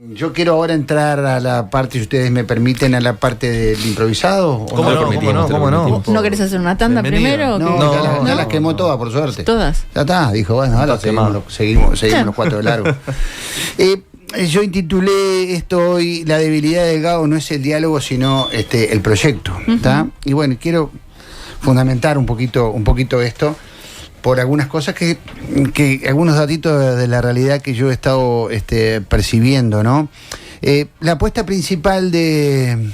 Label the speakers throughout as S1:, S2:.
S1: Yo quiero ahora entrar a la parte, si ustedes me permiten, a la parte del improvisado.
S2: ¿Cómo no?
S3: ¿No querés hacer una tanda primero?
S1: No, ya las quemó todas, por suerte.
S3: Todas.
S1: Ya está, dijo, bueno, ahora seguimos los cuatro de largo. Yo intitulé esto hoy, la debilidad de Delgado no es el diálogo, sino el proyecto. ¿Está? Y bueno, quiero fundamentar un poquito esto por algunas cosas que algunos datitos de la realidad que yo he estado percibiendo, ¿no? La apuesta principal de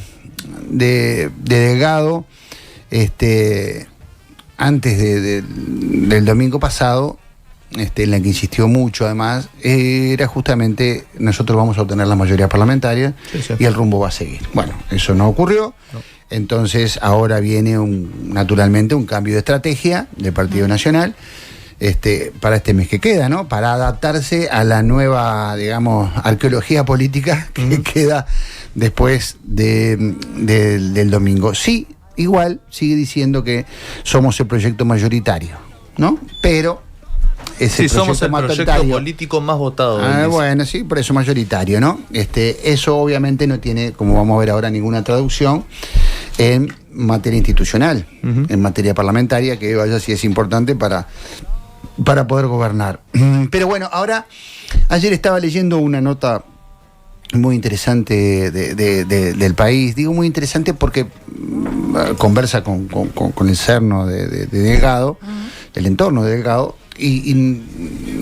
S1: Delgado, antes del domingo pasado, en la que insistió mucho además, era justamente nosotros vamos a obtener la mayoría parlamentaria y el rumbo va a seguir. Bueno, eso no ocurrió. No. Entonces ahora viene naturalmente un cambio de estrategia del Partido Nacional para este mes que queda, ¿no? Para adaptarse a la nueva, digamos, arqueología política que queda después del domingo. Sí, igual sigue diciendo que somos el proyecto mayoritario, ¿no? Pero
S2: somos el proyecto político más votado.
S1: Bueno, sí, por eso mayoritario, ¿no? Eso obviamente no tiene, como vamos a ver ahora, ninguna traducción en materia institucional, en materia parlamentaria, que vaya si es importante para poder gobernar. Pero bueno, ahora, ayer estaba leyendo una nota muy interesante del país. Digo muy interesante porque conversa con el cerno de Delgado, el entorno de Delgado, y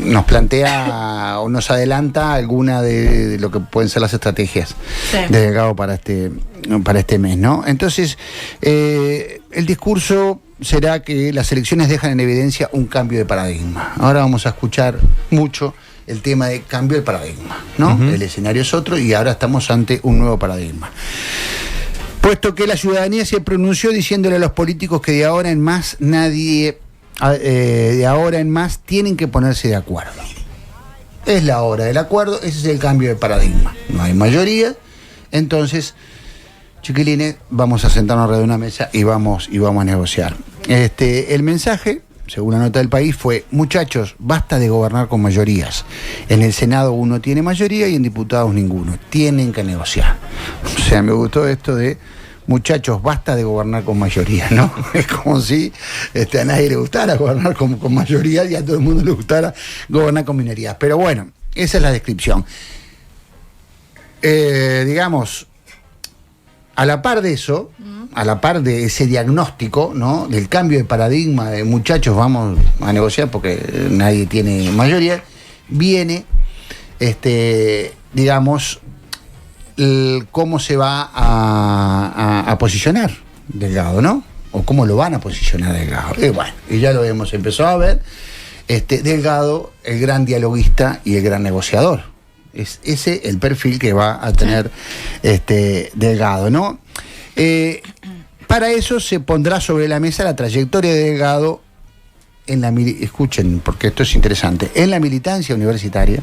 S1: nos plantea o nos adelanta alguna de lo que pueden ser las estrategias de Delgado para este mes, ¿no? Entonces, el discurso será que las elecciones dejan en evidencia un cambio de paradigma. Ahora vamos a escuchar mucho el tema de cambio de paradigma, ¿no? El escenario es otro y ahora estamos ante un nuevo paradigma. Puesto que la ciudadanía se pronunció diciéndole a los políticos que de ahora en más tienen que ponerse de acuerdo. Es la hora del acuerdo, ese es el cambio de paradigma. No hay mayoría, entonces, chiquilines, vamos a sentarnos alrededor de una mesa y vamos a negociar. El mensaje, según la nota del país, fue: muchachos, basta de gobernar con mayorías. En el Senado uno tiene mayoría y en diputados ninguno. Tienen que negociar. O sea, me gustó esto de: muchachos, basta de gobernar con mayoría, ¿no? Es como si a nadie le gustara gobernar con mayoría y a todo el mundo le gustara gobernar con minorías. Pero bueno, esa es la descripción. Digamos, a la par de eso, a la par de ese diagnóstico, ¿no? Del cambio de paradigma de muchachos, vamos a negociar porque nadie tiene mayoría, viene, digamos, cómo se va a posicionar Delgado, ¿no? O cómo lo van a posicionar Delgado. Bueno, y ya lo hemos empezado a ver. Delgado, el gran dialoguista y el gran negociador. Es ese el perfil que va a tener Delgado, ¿no? Para eso se pondrá sobre la mesa la trayectoria de Delgado escuchen, porque esto es interesante, en la militancia universitaria,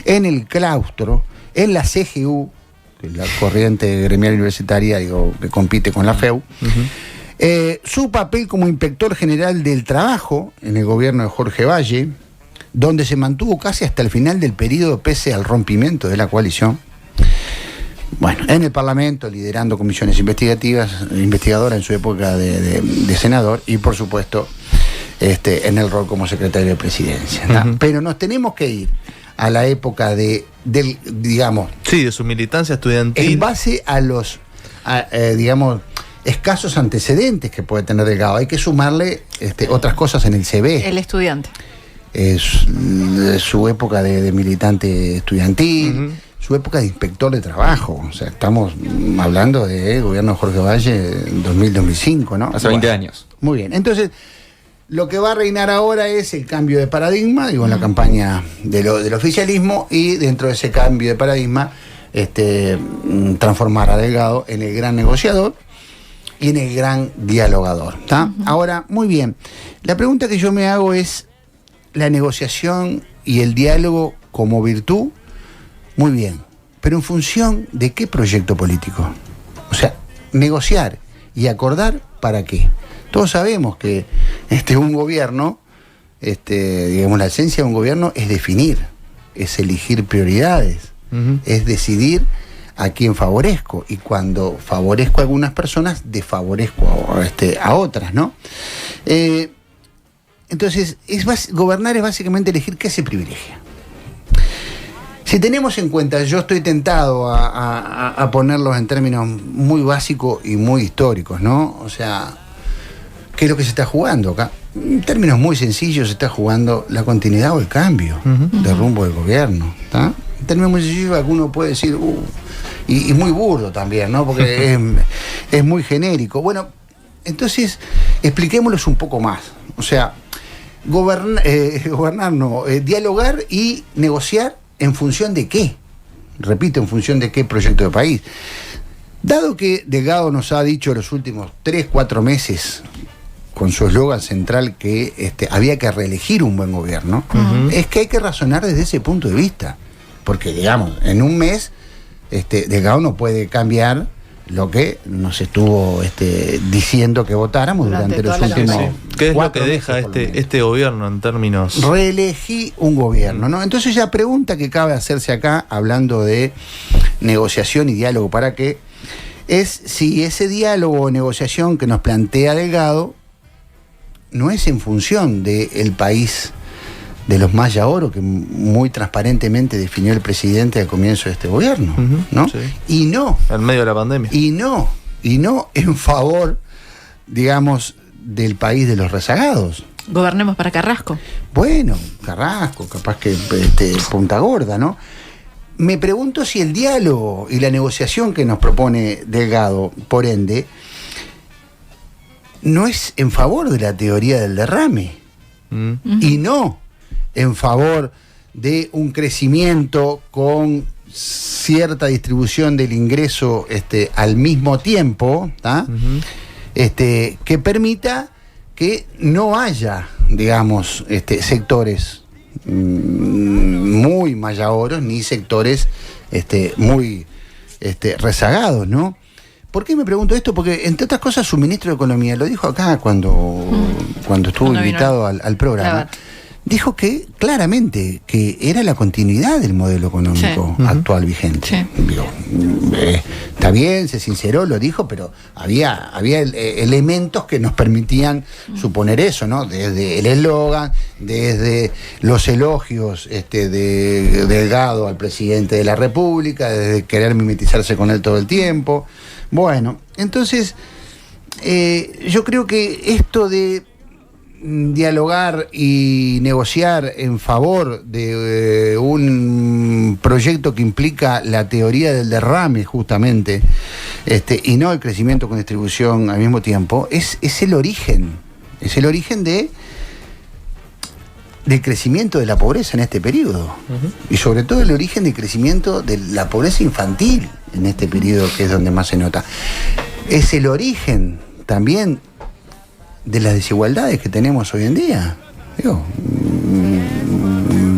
S1: en el claustro, en la CGU, la corriente gremial universitaria, que compite con la FEU, su papel como inspector general del trabajo en el gobierno de Jorge Valle, donde se mantuvo casi hasta el final del periodo pese al rompimiento de la coalición. Bueno, en el Parlamento, liderando comisiones investigadoras en su época de senador y, por supuesto, en el rol como secretario de presidencia. Pero nos tenemos que ir a la época digamos...
S2: Sí, de su militancia estudiantil.
S1: En base a los, digamos, escasos antecedentes que puede tener Delgado. Hay que sumarle otras cosas en el CV.
S3: El estudiante.
S1: Su época de militante estudiantil, su época de inspector de trabajo. O sea, estamos hablando del gobierno de Jorge Valle 2000-2005, ¿no?
S4: Hace 20 años.
S1: Muy bien. Entonces, lo que va a reinar ahora es el cambio de paradigma, en la campaña del oficialismo, y dentro de ese cambio de paradigma transformar a Delgado en el gran negociador y en el gran dialogador. Ahora, muy bien, la pregunta que yo me hago es: la negociación y el diálogo como virtud, muy bien, pero ¿en función de qué proyecto político? O sea, negociar y acordar, ¿para qué? Todos sabemos que un gobierno, digamos, la esencia de un gobierno es definir, es elegir prioridades, es decidir a quién favorezco, y cuando favorezco a algunas personas, desfavorezco a otras, ¿no? Entonces, gobernar es básicamente elegir qué se privilegia. Si tenemos en cuenta, yo estoy tentado a ponerlos en términos muy básicos y muy históricos, ¿no? O sea, ¿qué es lo que se está jugando acá? En términos muy sencillos, se está jugando la continuidad o el cambio de rumbo del gobierno, ¿está? En términos muy sencillos, alguno puede decir, y muy burdo también, ¿no? Porque es muy genérico. Bueno, entonces, expliquémoslos un poco más. O sea, gobernar no, dialogar y negociar ¿en función de qué? Repito, ¿en función de qué proyecto de país? Dado que Delgado nos ha dicho en los últimos 3-4 meses, con su eslogan central, que había que reelegir un buen gobierno, es que hay que razonar desde ese punto de vista. Porque, digamos, en un mes, Delgado no puede cambiar lo que nos estuvo diciendo que votáramos durante los últimos...
S2: ¿Qué es lo que deja este gobierno en términos...?
S1: Reelegí un gobierno, ¿no? Entonces la pregunta que cabe hacerse acá, hablando de negociación y diálogo, ¿para qué? Es si ese diálogo o negociación que nos plantea Delgado no es en función del país de los Maya Oro, que muy transparentemente definió el presidente al comienzo de este gobierno, ¿no? Sí. Y no...
S2: en medio de la pandemia.
S1: Y no en favor, digamos, del país de los rezagados.
S3: Gobernemos para Carrasco.
S1: Bueno, Carrasco, capaz que Punta Gorda, ¿no? Me pregunto si el diálogo y la negociación que nos propone Delgado, por ende, no es en favor de la teoría del derrame. Y no en favor de un crecimiento con cierta distribución del ingreso al mismo tiempo, que permita que no haya, digamos, sectores muy mayaoros ni sectores muy rezagados, ¿no? ¿Por qué me pregunto esto? Porque, entre otras cosas, su ministro de Economía lo dijo acá cuando estuvo invitado al programa. Dijo que claramente que era la continuidad del modelo económico actual vigente. Sí. Digo, está bien, se sinceró, lo dijo, pero había elementos que nos permitían suponer eso, ¿no? Desde el eslogan, desde los elogios de Delgado al presidente de la República, desde querer mimetizarse con él todo el tiempo. Bueno, entonces yo creo que esto de dialogar y negociar en favor de un proyecto que implica la teoría del derrame, justamente, y no el crecimiento con distribución al mismo tiempo, es el origen del crecimiento de la pobreza en este periodo, y sobre todo el origen del crecimiento de la pobreza infantil en este periodo, que es donde más se nota. Es el origen también de las desigualdades que tenemos hoy en día. Digo,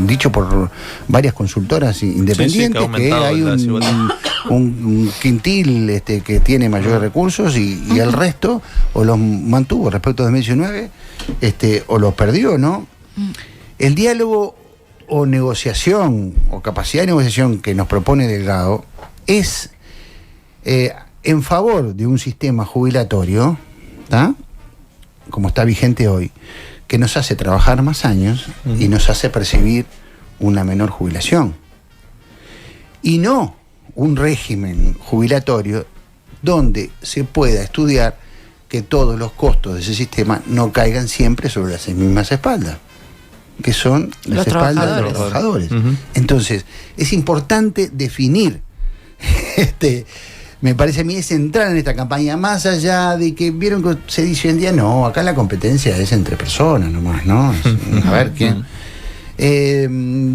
S1: dicho por varias consultoras independientes, que hay un quintil que tiene mayores recursos y el resto o los mantuvo respecto a 2019 o los perdió, ¿no? El diálogo o negociación o capacidad de negociación que nos propone Delgado es en favor de un sistema jubilatorio, ¿tá?, como está vigente hoy, que nos hace trabajar más años y nos hace percibir una menor jubilación. Y no un régimen jubilatorio donde se pueda estudiar que todos los costos de ese sistema no caigan siempre sobre las mismas espaldas, que son las espaldas de los trabajadores. Entonces, es importante definir me parece a mí es central en esta campaña, más allá de que vieron que se dice hoy en día, no, acá la competencia es entre personas nomás, ¿no? A ver quién.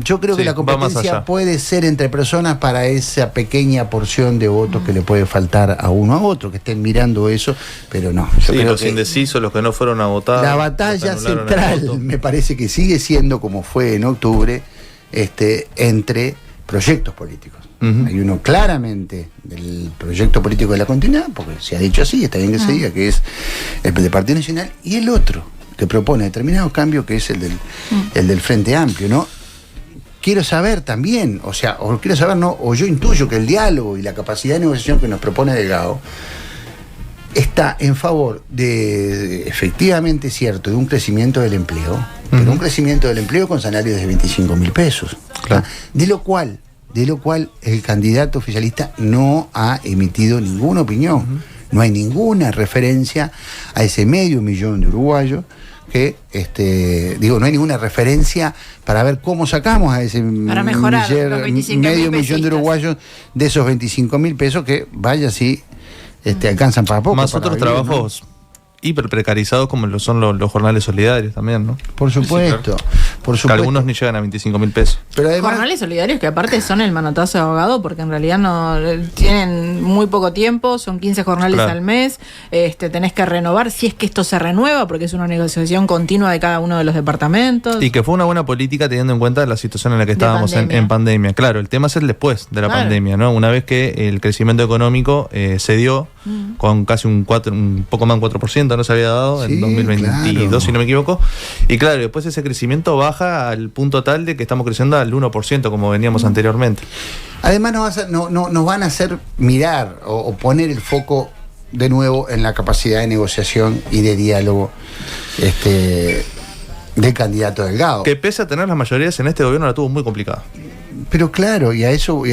S1: Yo creo que la competencia puede ser entre personas para esa pequeña porción de votos que le puede faltar a uno a otro, que estén mirando eso, pero no.
S2: Yo creo los indecisos, los que no fueron a votar.
S1: La batalla central me parece que sigue siendo, como fue en octubre, entre proyectos políticos. Hay uno claramente del proyecto político de la continuidad, porque se ha dicho así, está bien que se diga, que es el del Partido Nacional, y el otro que propone determinado cambio, que es el del Frente Amplio, ¿no? quiero saber también, o yo intuyo que el diálogo y la capacidad de negociación que nos propone Delgado está en favor de, efectivamente cierto, de un crecimiento del empleo, pero un crecimiento del empleo con salarios de 25.000 pesos.
S2: Claro.
S1: De lo cual el candidato oficialista no ha emitido ninguna opinión. No hay ninguna referencia a ese 500.000 de uruguayos que, no hay ninguna referencia para ver cómo sacamos a ese
S3: para mejorar los
S1: 500.000 de uruguayos de esos 25.000 pesos que, vaya, sí, alcanzan para poco.
S2: Más
S1: para
S2: otros
S1: vivir,
S2: trabajos, ¿no?, hiper precarizados como lo son los jornales solidarios también, ¿no?
S1: Por supuesto,
S2: Sí, claro.
S1: por supuesto.
S2: Que algunos ni llegan a 25.000 pesos.
S1: Pero además,
S3: jornales solidarios que aparte son el manotazo de abogado porque en realidad no tienen muy poco tiempo, son 15 jornales al mes, tenés que renovar si es que esto se renueva porque es una negociación continua de cada uno de los departamentos.
S2: Y que fue una buena política teniendo en cuenta la situación en la que estábamos en pandemia. Claro, el tema es el después de la pandemia, ¿no? Una vez que el crecimiento económico se dio con casi un poco más de un 4%, no se había dado en 2022, claro, si no me equivoco. Y claro, después ese crecimiento baja al punto tal de que estamos creciendo al 1%, como veníamos anteriormente.
S1: Además nos van a hacer mirar o poner el foco de nuevo en la capacidad de negociación y de diálogo del candidato Delgado.
S2: Que pese a tener las mayorías en este gobierno la tuvo muy complicada.
S1: Pero claro, y a eso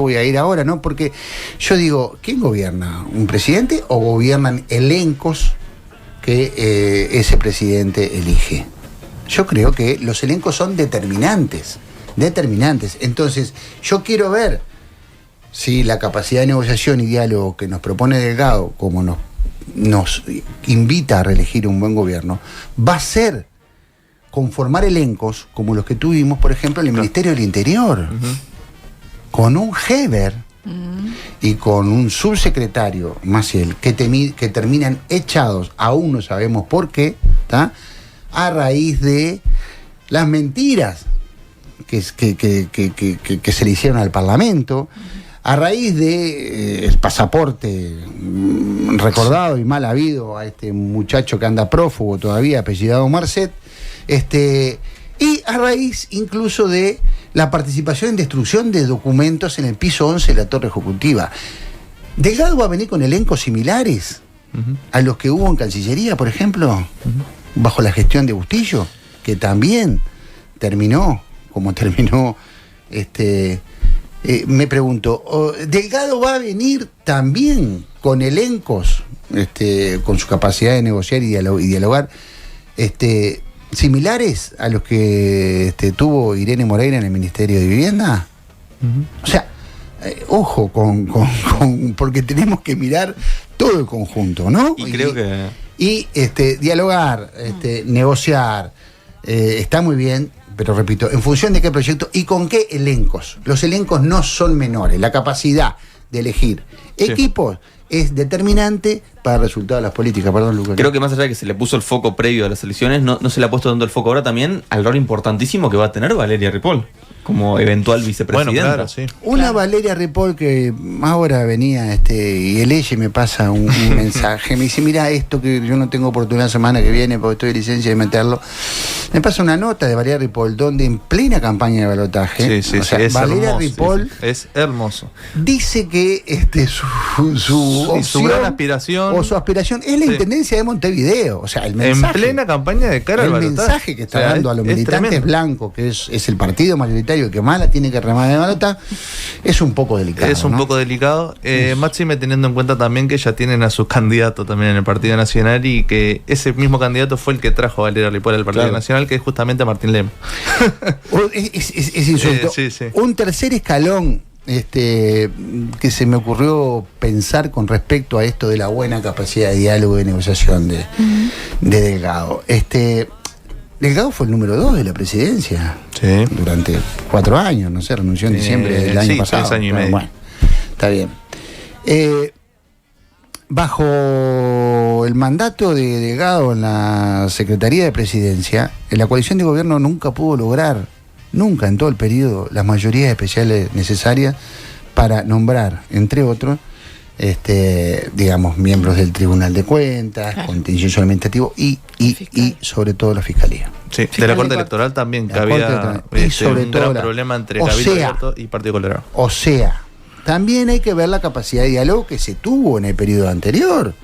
S1: voy a ir ahora, ¿no? Porque yo digo, ¿quién gobierna? ¿Un presidente o gobiernan elencos que ese presidente elige? Yo creo que los elencos son determinantes. Entonces, yo quiero ver si la capacidad de negociación y diálogo que nos propone Delgado, como nos invita a reelegir un buen gobierno, va a ser conformar elencos como los que tuvimos, por ejemplo, en el Ministerio del Interior, con un Heber y con un subsecretario, Maciel, que terminan echados, aún no sabemos por qué, ¿tá?, a raíz de las mentiras que se le hicieron al Parlamento, a raíz de el pasaporte recordado y mal habido a este muchacho que anda prófugo todavía, apellidado Marcet, y a raíz incluso de la participación en destrucción de documentos en el piso 11 de la Torre Ejecutiva. Delgado va a venir con elencos similares a los que hubo en Cancillería, por ejemplo, bajo la gestión de Bustillo, que también terminó como terminó. Me pregunto, ¿Delgado va a venir también con elencos, con su capacidad de negociar y dialogar, similares a los que tuvo Irene Moreira en el Ministerio de Vivienda? O sea, ojo porque tenemos que mirar todo el conjunto, ¿no?
S2: Y creo que...
S1: Y dialogar, negociar, está muy bien, pero repito, ¿en función de qué proyecto y con qué elencos? Los elencos no son menores, la capacidad de elegir equipos es determinante para el resultado de las políticas. Perdón, Lucas.
S4: Creo que más allá de que se le puso el foco previo a las elecciones, no se le ha puesto tanto el foco ahora también al rol importantísimo que va a tener Valeria Ripoll como eventual vicepresidenta.
S2: Bueno, claro, sí.
S1: Una Valeria Ripoll que ahora venía y el Eje me pasa un mensaje, me dice, mira esto que yo no tengo oportunidad la semana que viene porque estoy de licencia de meterlo. Me pasa una nota de Valeria Ripoll donde en plena campaña de balotaje,
S2: es
S1: Valeria
S2: hermoso,
S1: Ripoll
S2: es hermoso.
S1: Dice que su
S2: gran aspiración
S1: o su aspiración es la intendencia de Montevideo. O sea, el mensaje,
S2: en plena campaña de cara al balotaje.
S1: El mensaje que está dando a los militantes blancos, que es el partido mayoritario que más la tiene que remar de balotaje, es un poco delicado.
S2: Es un poco delicado. Máxime teniendo en cuenta también que ya tienen a sus candidatos también en el Partido Nacional y que ese mismo candidato fue el que trajo a Valeria Ripoll al Partido Nacional, que es justamente Martín Lema.
S1: Es insulto.
S2: Sí.
S1: Un tercer escalón que se me ocurrió pensar con respecto a esto de la buena capacidad de diálogo y de negociación de Delgado. Delgado fue el número 2 de la presidencia durante 4 años, no sé, renunció en diciembre del año pasado.
S2: 3 años y medio.
S1: Bueno, está bien. Bajo el mandato de Delgado en la Secretaría de Presidencia, la coalición de gobierno nunca pudo lograr, nunca en todo el periodo, las mayorías especiales necesarias para nombrar, entre otros, digamos, miembros del Tribunal de Cuentas, contencioso administrativo y sobre todo la Fiscalía.
S2: Sí, de la Corte Electoral también, que había un gran problema entre Cabildo Abierto y Partido Colorado.
S1: O sea, también hay que ver la capacidad de diálogo que se tuvo en el periodo anterior,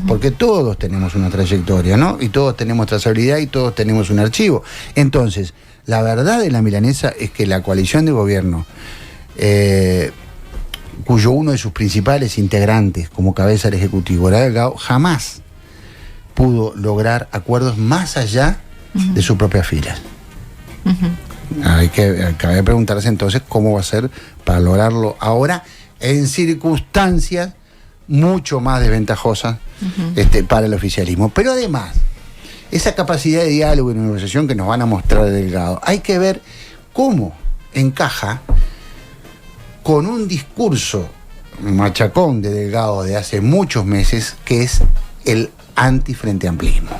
S1: porque todos tenemos una trayectoria, ¿no? Y todos tenemos trazabilidad y todos tenemos un archivo. Entonces, la verdad de la milanesa es que la coalición de gobierno, cuyo uno de sus principales integrantes como cabeza del Ejecutivo era Delgado, jamás pudo lograr acuerdos más allá de sus propias filas. Hay que preguntarse entonces cómo va a ser para lograrlo ahora en circunstancias mucho más desventajosas para el oficialismo. Pero además, esa capacidad de diálogo y de negociación que nos van a mostrar de Delgado, hay que ver cómo encaja con un discurso machacón de Delgado de hace muchos meses, que es el anti-Frente Amplismo.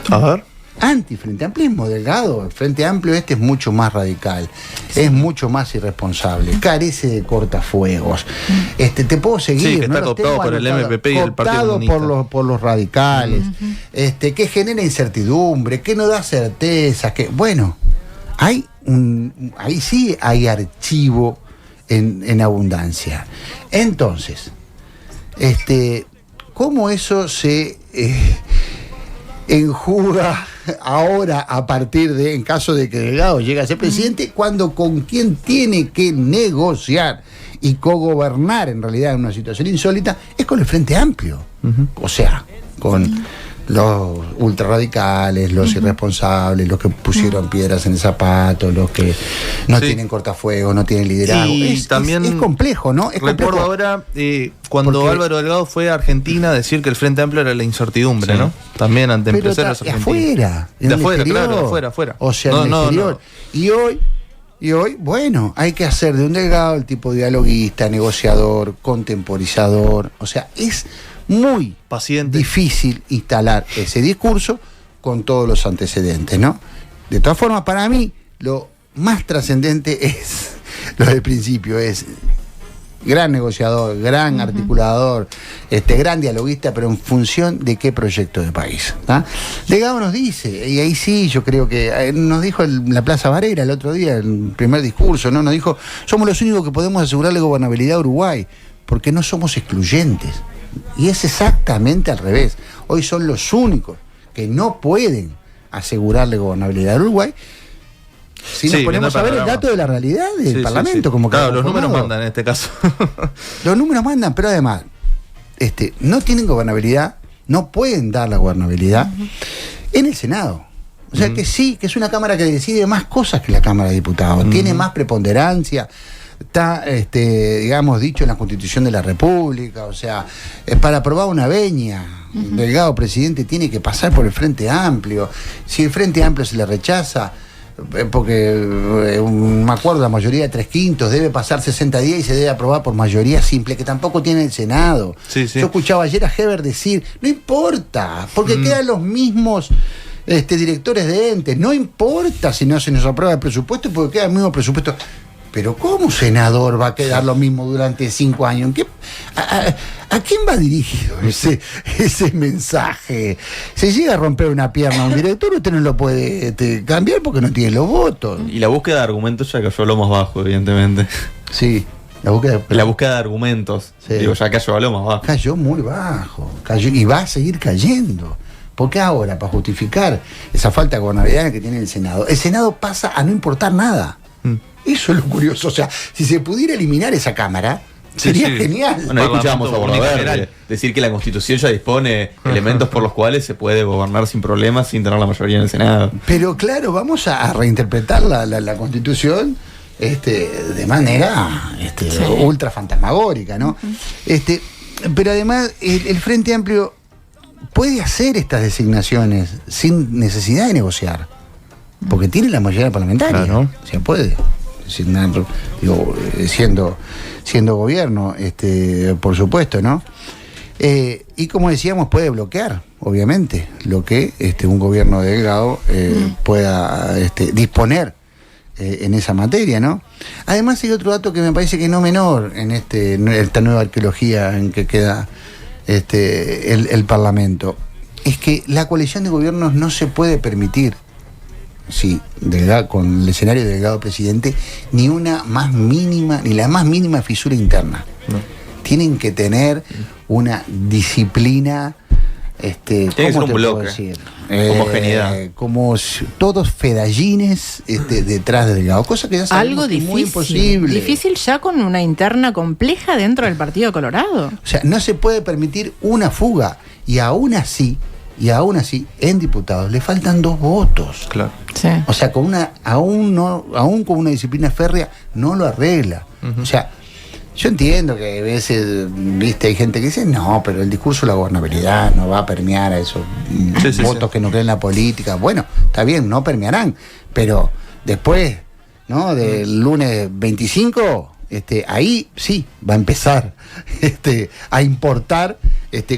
S2: A ver.
S1: Anti-Frente Amplismo, Delgado. El Frente Amplio es mucho más radical, es mucho más irresponsable, carece de cortafuegos. Te puedo seguir.
S2: Sí, que está cooptado por el MPP y el Partido Comunista.
S1: por los radicales, que genera incertidumbre, que no da certezas, que bueno, ahí sí hay archivo en abundancia. Entonces, ¿cómo eso se enjuga ahora a partir de, en caso de que Delgado llegue a ser presidente, cuando con quien tiene que negociar y cogobernar en realidad en una situación insólita es con el Frente Amplio? O sea, con los ultrarradicales, los irresponsables, los que pusieron piedras en el zapato, los que no tienen cortafuegos, no tienen liderazgo.
S2: Y también
S1: es complejo, ¿no? Es
S2: recuerdo
S1: complejo.
S2: ahora cuando Álvaro Delgado fue a Argentina a decir que el Frente Amplio era la incertidumbre, ¿no? También ante empresarios argentinos.
S1: De afuera,
S2: claro, de afuera.
S1: O sea, en el exterior. Y hoy, bueno, hay que hacer de un Delgado el tipo dialoguista, negociador, contemporizador. O sea, es muy
S2: paciente,
S1: difícil instalar ese discurso con todos los antecedentes, ¿no? De todas formas, para mí, lo más trascendente es lo del principio, es gran negociador, gran articulador, gran dialoguista, pero en función de qué proyecto de país. Delgado nos dice, y ahí sí, yo creo que nos dijo en la Plaza Varela el otro día, el primer discurso, ¿no? Nos dijo, somos los únicos que podemos asegurarle gobernabilidad a Uruguay, porque no somos excluyentes. Y es exactamente al revés. Hoy son los únicos que no pueden asegurarle gobernabilidad al Uruguay. Si nos ponemos a ver el dato de la realidad del Parlamento, como que
S2: claro, los números mandan en este caso.
S1: Los números mandan, pero además, no tienen gobernabilidad, no pueden dar la gobernabilidad en el Senado. O sea que sí, que es una Cámara que decide más cosas que la Cámara de Diputados, tiene más preponderancia. Está, digamos, dicho en la Constitución de la República, o sea, para aprobar una venia, Delgado presidente tiene que pasar por el Frente Amplio. Si el Frente Amplio se le rechaza, porque me acuerdo, la mayoría de 3/5 debe pasar 60 días y se debe aprobar por mayoría simple, que tampoco tiene el Senado. Yo escuchaba ayer a Heber decir, no importa, porque quedan los mismos directores de entes, no importa si no se nos aprueba el presupuesto, porque queda el mismo presupuesto. Pero ¿cómo un senador va a quedar lo mismo durante 5 años? ¿A quién va dirigido ese mensaje? Se llega a romper una pierna a un director, usted no lo puede cambiar porque no tiene los votos.
S4: Y la búsqueda de argumentos ya cayó a lo más bajo, evidentemente.
S1: Sí, la búsqueda
S4: de argumentos, digo, ya cayó a lo más bajo.
S1: Cayó muy bajo, y va a seguir cayendo. Porque ahora, para justificar esa falta de gobernabilidad que tiene el Senado pasa a no importar nada. Eso es lo curioso. O sea, si se pudiera eliminar esa Cámara, sería genial.
S4: Bueno, ahí escuchábamos a Bordaberry decir que la Constitución ya dispone elementos por los cuales se puede gobernar sin problemas, sin tener la mayoría en el Senado.
S1: Pero claro, vamos a reinterpretar la Constitución de manera ultra fantasmagórica, ¿no? Pero además, el Frente Amplio puede hacer estas designaciones sin necesidad de negociar, porque tiene la mayoría parlamentaria. Claro. Se puede designar, digo, siendo gobierno, por supuesto, ¿no? Y como decíamos, puede bloquear, obviamente, lo que un gobierno de Delgado pueda disponer en esa materia, ¿no? Además hay otro dato que me parece que no menor en esta nueva arqueología en que queda el Parlamento. Es que la coalición de gobiernos no se puede permitir, con el escenario de Delgado presidente, ni la más mínima fisura interna. No. Tienen que tener una disciplina,
S4: tiene que ser un bloque, homogeneidad.
S1: Como todos fedallines detrás de Delgado, cosa que ya sabemos que es muy imposible.
S3: Difícil ya con una interna compleja dentro del Partido Colorado.
S1: O sea, no se puede permitir una fuga, y aún así, en diputados le faltan 2 votos.
S2: Claro.
S3: Sí.
S1: O sea, aún con una disciplina férrea no lo arregla. O sea, yo entiendo que a veces, hay gente que dice, no, pero el discurso de la gobernabilidad no va a permear a esos votos que no creen en la política. Bueno, está bien, no permearán, pero después, ¿no? Del lunes 25, ahí sí va a empezar a importar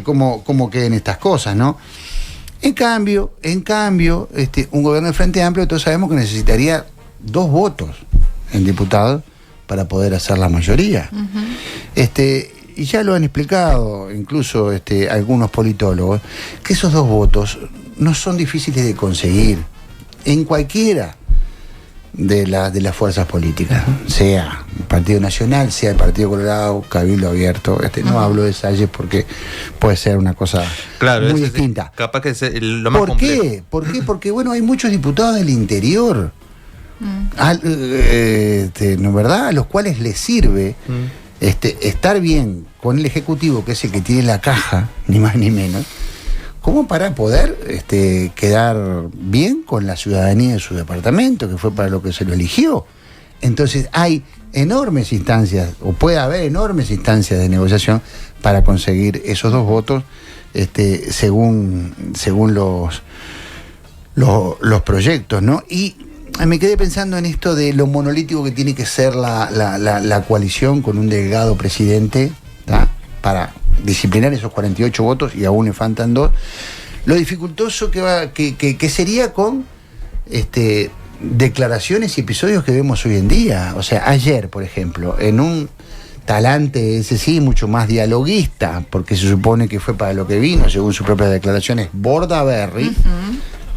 S1: cómo queden estas cosas, ¿no? En cambio, un gobierno de Frente Amplio, todos sabemos que necesitaría 2 votos en diputados para poder hacer la mayoría. Y ya lo han explicado incluso algunos politólogos, que esos 2 votos no son difíciles de conseguir en cualquiera de las fuerzas políticas, sea el Partido Nacional, sea el Partido Colorado, Cabildo Abierto. No hablo de Salles porque puede ser una cosa muy distinta.
S2: Capaz que es lo más complejo.
S1: ¿Por qué? Porque hay muchos diputados del interior, ¿no, verdad? A los cuales les sirve estar bien con el Ejecutivo, que es el que tiene la caja, ni más ni menos, como para poder quedar bien con la ciudadanía de su departamento, que fue para lo que se lo eligió. Entonces hay enormes instancias, o puede haber enormes instancias de negociación para conseguir esos 2 votos, según los proyectos, ¿no? Y me quedé pensando en esto de lo monolítico que tiene que ser la coalición con un Delgado presidente, ¿tá? Para disciplinar esos 48 votos, y aún le faltan 2. Lo dificultoso que sería con declaraciones y episodios que vemos hoy en día. O sea, ayer, por ejemplo, en un talante, ese sí, mucho más dialoguista, porque se supone que fue para lo que vino, según sus propias declaraciones, Bordaberry,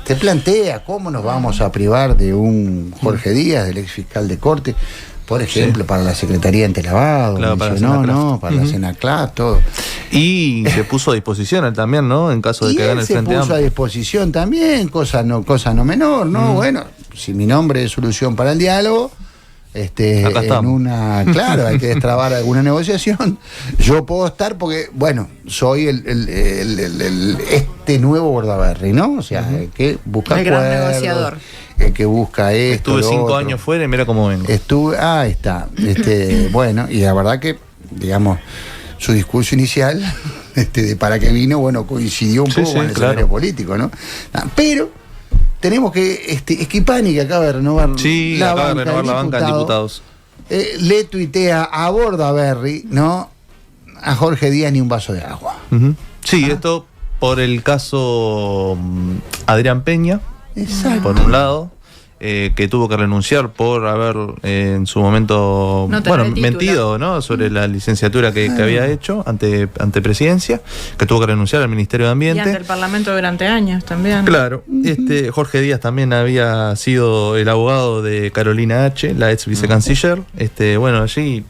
S1: te plantea cómo nos vamos a privar de un Jorge Díaz, del ex fiscal de Corte, por ejemplo, para la Secretaría Antilavado,
S2: claro,
S1: para la Senaclaf, todo.
S2: Y se puso a disposición también, ¿no? En caso de que gane el Frente Amplio.
S1: Se puso a disposición también, cosa no menor, ¿no? Bueno, si mi nombre es Solución para el Diálogo, hay que destrabar alguna negociación. Yo puedo estar porque, soy este nuevo Bordaberry, ¿no? O sea, el que busca
S3: el gran negociador.
S1: El que busca esto.
S2: Estuve 5 años fuera y mira cómo vengo.
S1: Ahí está. Y la verdad que, digamos, su discurso inicial, de para qué vino, coincidió un poco con el escenario político, ¿no? Pero tenemos que Schifani, que acaba de renovar
S2: la banca de diputados,
S1: le tuitea a Bordaberry, ¿no? A Jorge Díaz ni un vaso de agua.
S2: Esto por el caso Adrián Peña.
S1: Exacto.
S2: Por un lado, que tuvo que renunciar por haber en su momento mentido, ¿no? Sobre la licenciatura que había hecho ante Presidencia, que tuvo que renunciar al Ministerio de Ambiente.
S3: Y ante el Parlamento durante años también.
S2: Claro. Jorge Díaz también había sido el abogado de Carolina H., la ex vicecanciller. Allí...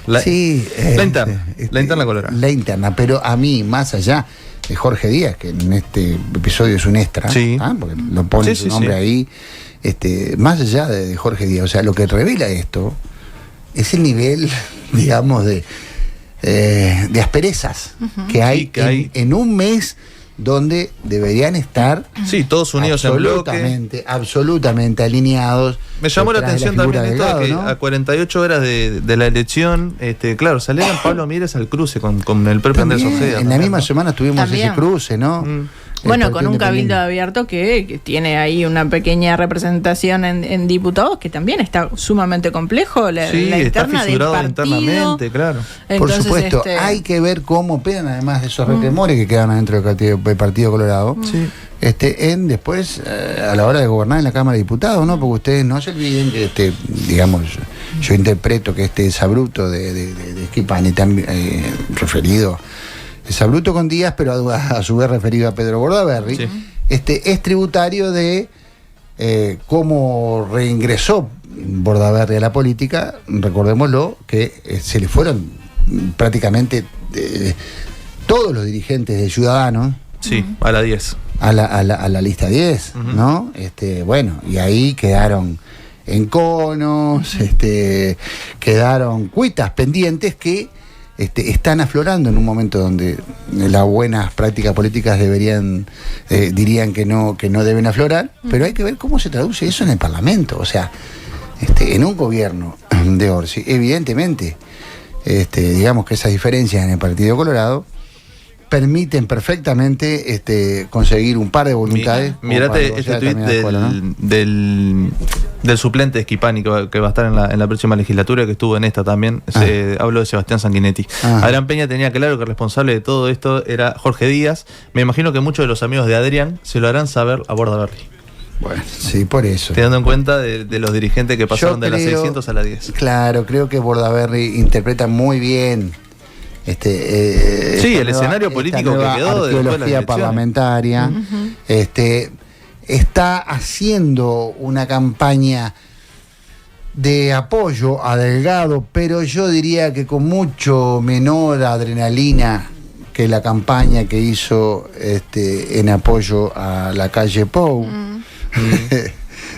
S2: la interna colorada.
S1: La interna, pero a mí, más allá de Jorge Díaz, que en este episodio es un extra, porque lo pone su nombre ahí, más allá de Jorge Díaz, o sea, lo que revela esto es el nivel, digamos, de asperezas que hay en un mes donde deberían estar
S2: todos unidos en bloque,
S1: absolutamente alineados.
S2: Me llamó la atención también esto, que a 48 horas de la elección, salieron Pablo Mieres al cruce con el propio Andrés Ojeda.
S1: En la misma semana tuvimos ese cruce, ¿no?
S3: Con un cabildo abierto que tiene ahí una pequeña representación en diputados, que también está sumamente complejo, la interna
S2: está fisurado
S3: del partido.
S2: internamente, claro.
S1: Entonces, por supuesto, hay que ver cómo pegan, además de esos requemores que quedan adentro del Partido Colorado, después, a la hora de gobernar en la Cámara de Diputados, ¿no? Porque ustedes no se olviden que, digamos, yo interpreto que este exabrupto de Schifani, referido, exabrupto con Díaz, pero a su vez referido a Pedro Bordaberry, sí. Es tributario de cómo reingresó Bordaberry a la política. Recordémoslo que se le fueron prácticamente todos los dirigentes de Ciudadanos.
S2: Sí, a la 10.
S1: A la lista 10, ¿no? Bueno, y ahí quedaron enconos, quedaron cuitas pendientes que están aflorando en un momento donde las buenas prácticas políticas dirían que no deben aflorar, pero hay que ver cómo se traduce eso en el Parlamento. O sea, en un gobierno de Orsi, evidentemente, digamos que esas diferencias en el Partido Colorado permiten perfectamente conseguir un par de voluntades.
S2: Mirate este tuit del suplente de Schifani que va a estar en la próxima legislatura, que estuvo en esta también. Hablo de Sebastián Sanguinetti. Adrián Peña tenía claro que el responsable de todo esto era Jorge Díaz. Me imagino que muchos de los amigos de Adrián se lo harán saber a Bordaberry.
S1: Bueno, sí, por eso.
S2: Teniendo en cuenta de los dirigentes que pasaron de las 600 a la 10.
S1: Claro, creo que Bordaberry interpreta muy bien
S2: el escenario político que quedó
S1: arqueología parlamentaria. Está haciendo una campaña de apoyo a Delgado, pero yo diría que con mucho menor adrenalina que la campaña que hizo en apoyo a la calle Pou,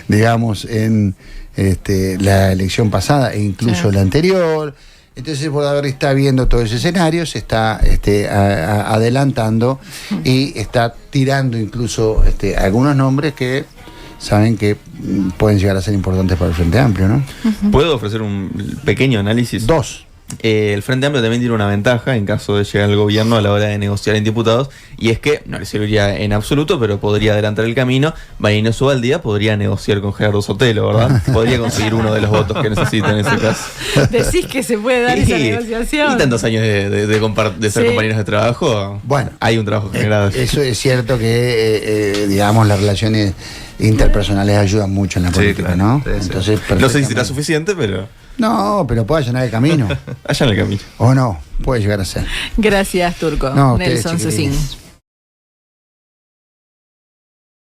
S1: digamos, en la elección pasada e incluso la anterior. Entonces Bordaberry está viendo todo ese escenario, se está adelantando y está tirando incluso algunos nombres que saben que pueden llegar a ser importantes para el Frente Amplio, ¿no?
S4: ¿Puedo ofrecer un pequeño análisis?
S1: Dos.
S4: El Frente Amplio también tiene una ventaja en caso de llegar al gobierno a la hora de negociar en diputados, y es que no le serviría en absoluto, pero podría adelantar el camino. Marino Subaldía podría negociar con Gerardo Sotelo, ¿verdad? Podría conseguir uno de los votos que necesita en ese caso.
S3: Decís que se puede dar esa negociación.
S4: Y tantos años de ser compañeros de trabajo,
S1: bueno,
S4: hay un trabajo generado.
S1: Eso es cierto que, digamos, las relaciones interpersonales ayudan mucho en la política, claro, ¿no?
S4: Entonces, no sé si será suficiente, pero...
S1: No, pero puede allanar el camino.
S4: Allanar el camino.
S1: O no, puede llegar a ser.
S3: Gracias, Turco.
S1: No,
S3: Nelson Cecín.